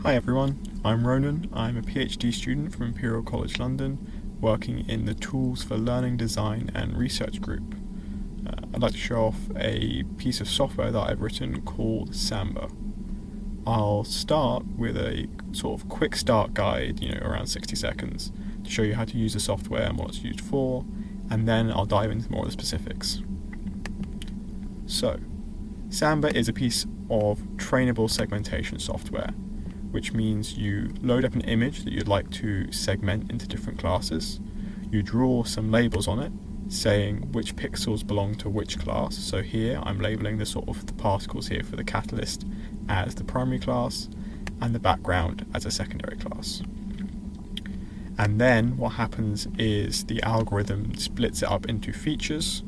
Hi everyone, I'm Ronan. I'm a PhD student from Imperial College London, working in the Tools for Learning Design and Research group. I'd like to show off a piece of software that I've written called Samba. I'll start with a sort of quick start guide, around 60 seconds, to show you how to use the software and what it's used for, and then I'll dive into more of the specifics. So, Samba is a piece of trainable segmentation software, which means you load up an image that you'd like to segment into different classes. You draw some labels on it, saying which pixels belong to which class. So here I'm labeling the particles here for the catalyst as the primary class and the background as a secondary class. And then what happens is the algorithm splits it up into features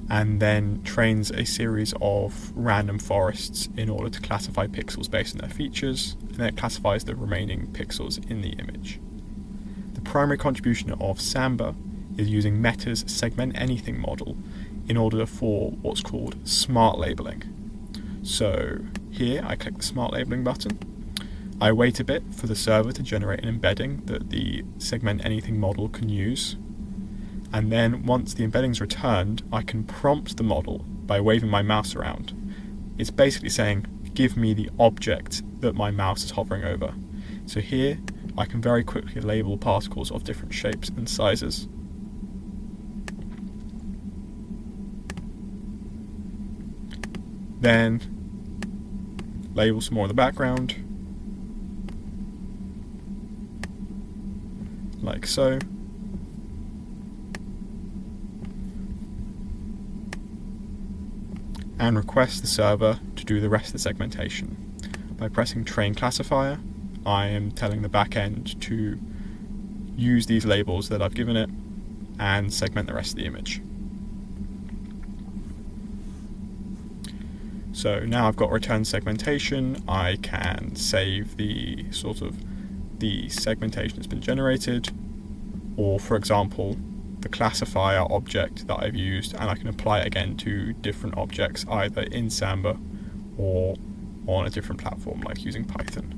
and then trains a series of random forests in order to classify pixels based on their features, and then it classifies the remaining pixels in the image. The primary contribution of Samba is using Meta's Segment Anything model in order for what's called smart labeling. So here I click the smart labeling button. I wait a bit for the server to generate an embedding that the Segment Anything model can use. And then once the embedding's returned, I can prompt the model by waving my mouse around. It's basically saying, give me the object that my mouse is hovering over. So here, I can very quickly label particles of different shapes and sizes. Then, label some more of the background, like so. And request the server to do the rest of the segmentation. By pressing Train Classifier, I am telling the backend to use these labels that I've given it and segment the rest of the image. So now I've got return segmentation, I can save the segmentation that's been generated, or for example, the classifier object that I've used, and I can apply it again to different objects either in Samba or on a different platform like using Python.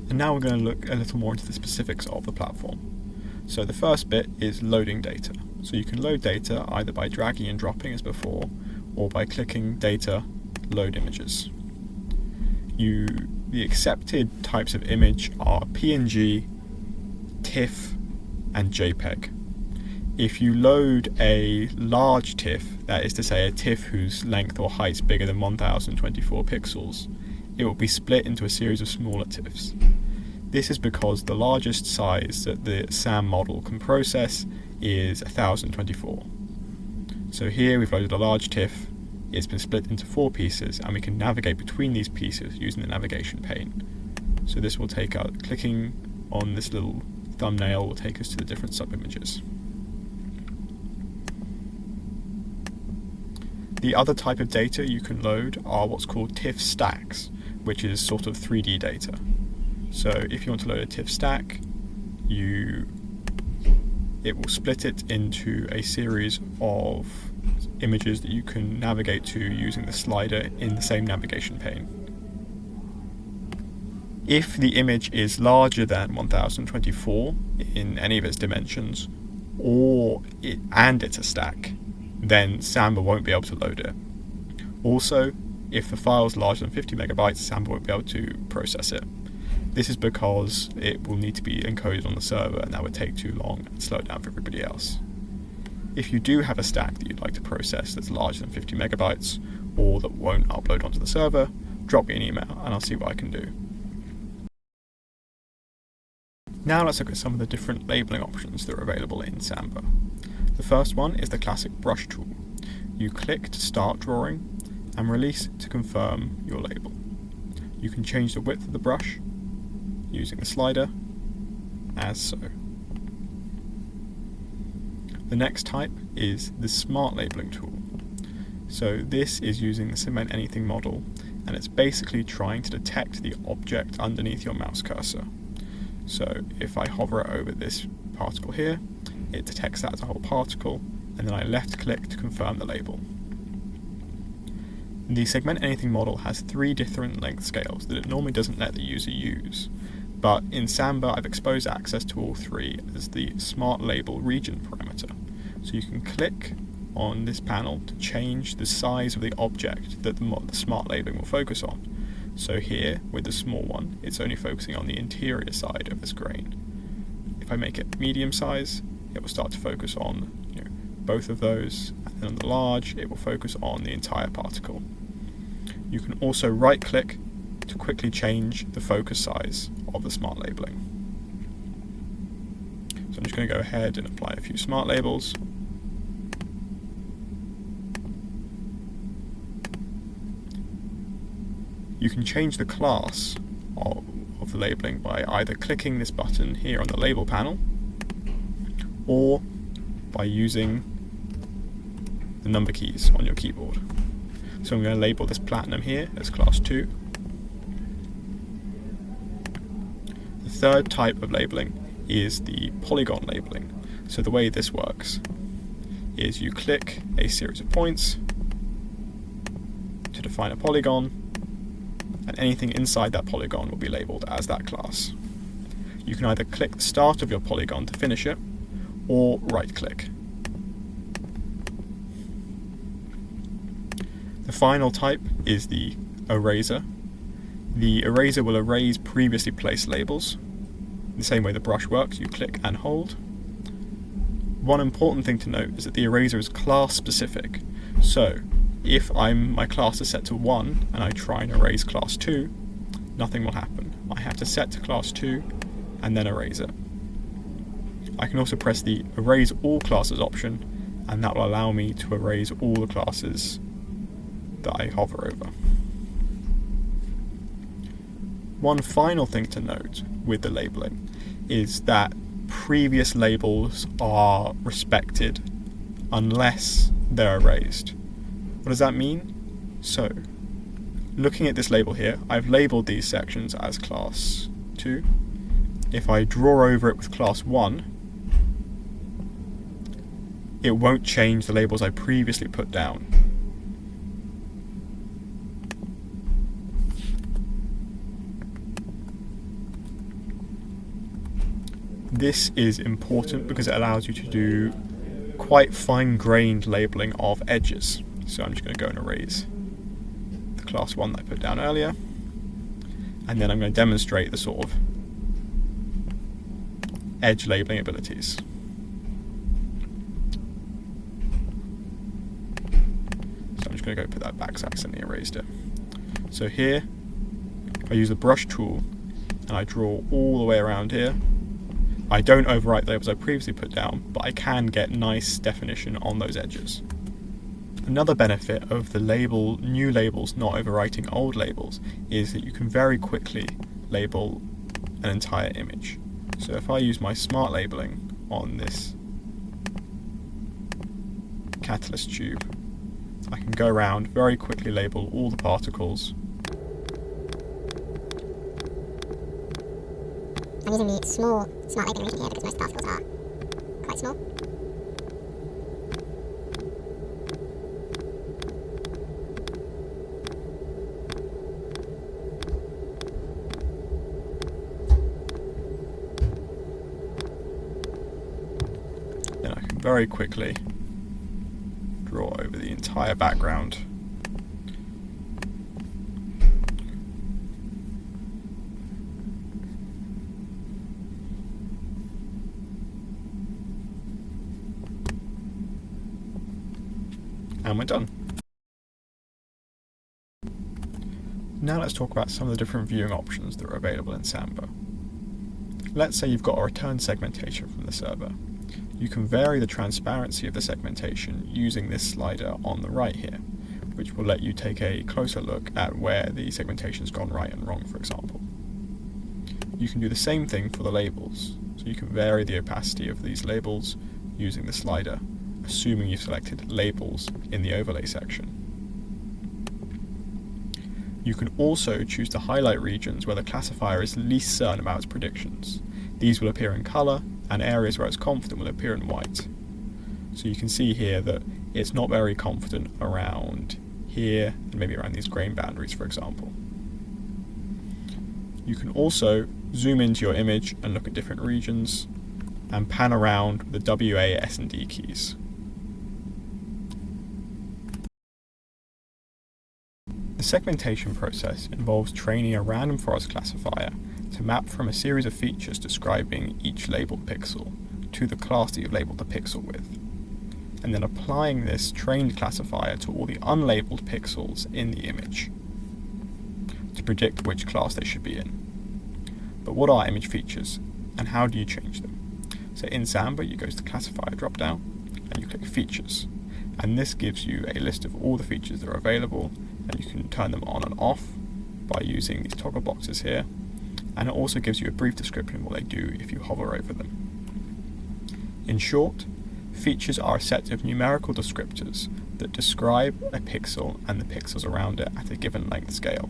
And now we're going to look a little more into the specifics of the platform. So the first bit is loading data. So you can load data either by dragging and dropping as before, or by clicking Data, Load Images. The accepted types of image are PNG, TIFF and JPEG. If you load a large TIFF, that is to say a TIFF whose length or height is bigger than 1024 pixels, it will be split into a series of smaller TIFFs. This is because the largest size that the SAM model can process is 1024. So here we've loaded a large TIFF, it's been split into 4 pieces, and we can navigate between these pieces using the navigation pane. So this will take out, clicking on this little thumbnail will take us to the different sub-images. The other type of data you can load are what's called TIFF stacks, which is sort of 3D data. So if you want to load a TIFF stack, it will split it into a series of images that you can navigate to using the slider in the same navigation pane. If the image is larger than 1024 in any of its dimensions, and it's a stack, then Samba won't be able to load it. Also, if the file is larger than 50 megabytes, Samba won't be able to process it. This is because it will need to be encoded on the server, and that would take too long and slow it down for everybody else. If you do have a stack that you'd like to process that's larger than 50 megabytes, or that won't upload onto the server, drop me an email and I'll see what I can do. Now let's look at some of the different labeling options that are available in Samba. The first one is the classic brush tool. You click to start drawing and release to confirm your label. You can change the width of the brush using the slider, as so. The next type is the smart labeling tool. So this is using the Segment Anything model, and it's basically trying to detect the object underneath your mouse cursor. So if I hover over this particle here, it detects that as a whole particle, and then I left click to confirm the label. The Segment Anything model has 3 different length scales that it normally doesn't let the user use, but in Samba I've exposed access to all 3 as the Smart Label Region parameter. So you can click on this panel to change the size of the object that the smart labeling will focus on. So here, with the small one, it's only focusing on the interior side of this grain. If I make it medium size, it will start to focus on both of those, and then on the large, it will focus on the entire particle. You can also right-click to quickly change the focus size of the smart labeling. So I'm just going to go ahead and apply a few smart labels. You can change the class of the labeling by either clicking this button here on the label panel or by using the number keys on your keyboard. So I'm going to label this platinum here as class 2. The third type of labeling is the polygon labeling. So the way this works is you click a series of points to define a polygon, and anything inside that polygon will be labelled as that class. You can either click the start of your polygon to finish it, or right-click. The final type is the eraser. The eraser will erase previously placed labels. The same way the brush works, you click and hold. One important thing to note is that the eraser is class specific. So if my class is set to 1 and I try and erase class 2, nothing will happen. I have to set to class 2 and then erase it. I can also press the Erase All Classes option, and that will allow me to erase all the classes that I hover over. One final thing to note with the labeling is that previous labels are respected unless they're erased. What does that mean? So, looking at this label here, I've labelled these sections as class 2. If I draw over it with class 1, it won't change the labels I previously put down. This is important because it allows you to do quite fine-grained labelling of edges. So I'm just going to go and erase the class 1 that I put down earlier, and then I'm going to demonstrate the sort of edge labelling abilities. So I'm just going to go put that back because I accidentally erased it. So here, I use the brush tool and I draw all the way around here. I don't overwrite the labels I previously put down, but I can get nice definition on those edges. Another benefit of the new labels not overwriting old labels is that you can very quickly label an entire image. So if I use my smart labeling on this catalyst tube, I can go around, very quickly label all the particles. I'm using the small smart labeling region here because most particles are quite small. Then I can very quickly draw over the entire background. And we're done. Now let's talk about some of the different viewing options that are available in Samba. Let's say you've got a return segmentation from the server. You can vary the transparency of the segmentation using this slider on the right here, which will let you take a closer look at where the segmentation's gone right and wrong, for example. You can do the same thing for the labels, so you can vary the opacity of these labels using the slider, assuming you've selected labels in the overlay section. You can also choose to highlight regions where the classifier is least certain about its predictions. These will appear in colour, and areas where it's confident will appear in white. So you can see here that it's not very confident around here, and maybe around these grain boundaries, for example. You can also zoom into your image and look at different regions and pan around with the WA, S and D keys. The segmentation process involves training a random forest classifier to map from a series of features describing each labeled pixel to the class that you've labeled the pixel with, and then applying this trained classifier to all the unlabeled pixels in the image to predict which class they should be in. But what are image features, and how do you change them? So in Samba, you go to the classifier drop-down, and you click Features, and this gives you a list of all the features that are available, and you can turn them on and off by using these toggle boxes here, and it also gives you a brief description of what they do if you hover over them. In short, features are a set of numerical descriptors that describe a pixel and the pixels around it at a given length scale.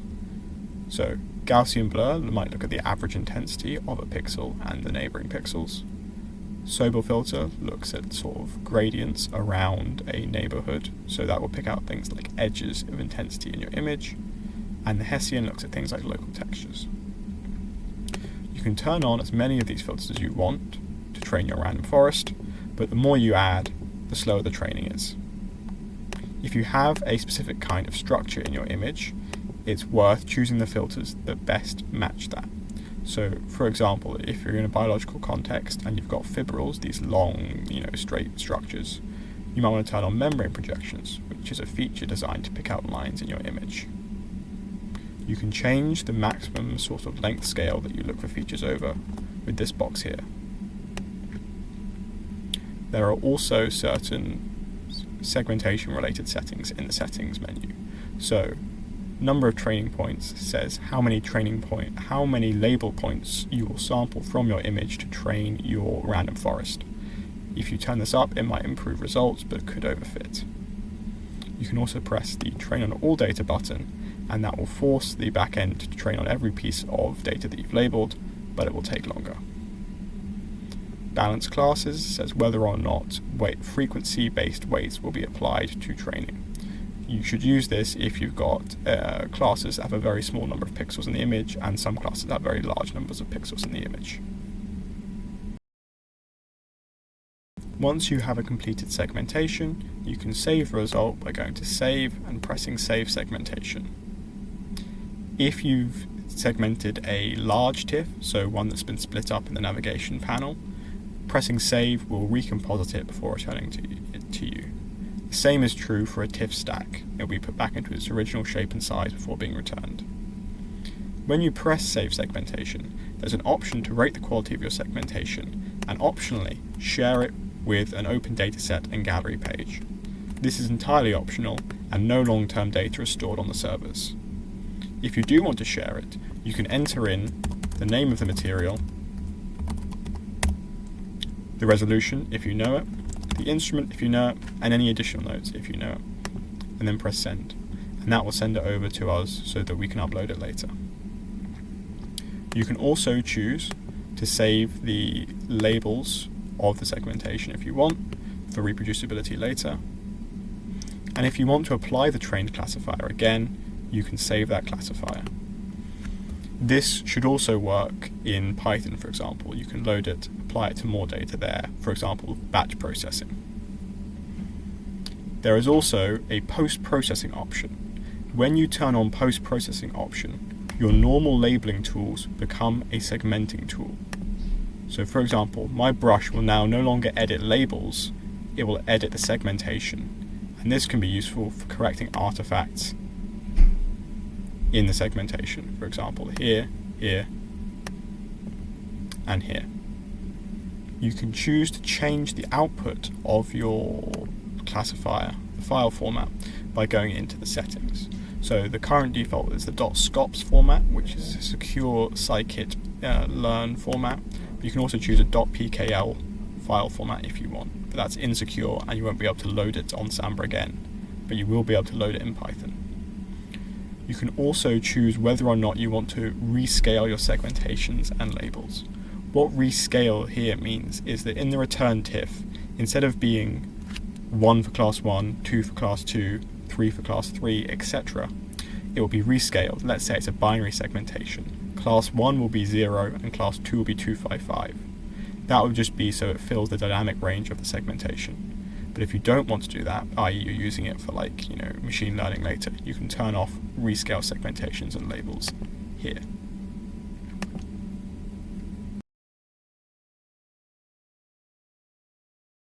So Gaussian blur might look at the average intensity of a pixel and the neighbouring pixels. Sober filter looks at sort of gradients around a neighbourhood, so that will pick out things like edges of intensity in your image. And the Hessian looks at things like local textures. You can turn on as many of these filters as you want to train your random forest, but the more you add, the slower the training is. If you have a specific kind of structure in your image, it's worth choosing the filters that best match that. So, for example, if you're in a biological context and you've got fibrils, these long, straight structures, you might want to turn on membrane projections, which is a feature designed to pick out lines in your image. You can change the maximum sort of length scale that you look for features over with this box here. There are also certain segmentation related settings in the settings menu. So, number of training points says how many label points you will sample from your image to train your random forest. If you turn this up, it might improve results, but could overfit. You can also press the Train on All Data button, and that will force the backend to train on every piece of data that you've labeled, but it will take longer. Balance classes says whether or not frequency-based weights will be applied to training. You should use this if you've got classes that have a very small number of pixels in the image, and some classes that have very large numbers of pixels in the image. Once you have a completed segmentation, you can save the result by going to Save and pressing Save Segmentation. If you've segmented a large TIFF, so one that's been split up in the navigation panel, pressing Save will recomposite it before returning it to you. The same is true for a TIFF stack. It will be put back into its original shape and size before being returned. When you press Save Segmentation, there's an option to rate the quality of your segmentation, and optionally share it with an open dataset and gallery page. This is entirely optional, and no long-term data is stored on the servers. If you do want to share it, you can enter in the name of the material, the resolution if you know it, the instrument if you know it, and any additional notes if you know it, and then press Send. And that will send it over to us so that we can upload it later. You can also choose to save the labels of the segmentation if you want, for reproducibility later. And if you want to apply the trained classifier again, you can save that classifier. This should also work in Python, for example. You can load it, apply it to more data there, for example, batch processing. There is also a post-processing option. When you turn on post-processing option, your normal labeling tools become a segmenting tool. So for example, my brush will now no longer edit labels, it will edit the segmentation. And this can be useful for correcting artifacts in the segmentation. For example, here, here, and here. You can choose to change the output of your classifier, the file format, by going into the settings. So the current default is the .scops format, which is a secure scikit learn format. But you can also choose a .pkl file format if you want, but that's insecure and you won't be able to load it on Samba again, but you will be able to load it in Python. You can also choose whether or not you want to rescale your segmentations and labels. What rescale here means is that in the return TIFF, instead of being 1 for class 1, 2 for class 2, 3 for class 3, etc., it will be rescaled. Let's say it's a binary segmentation. Class 1 will be 0 and class 2 will be 255. That will just be so it fills the dynamic range of the segmentation. But if you don't want to do that, i.e. you're using it for machine learning later, you can turn off rescale segmentations and labels here.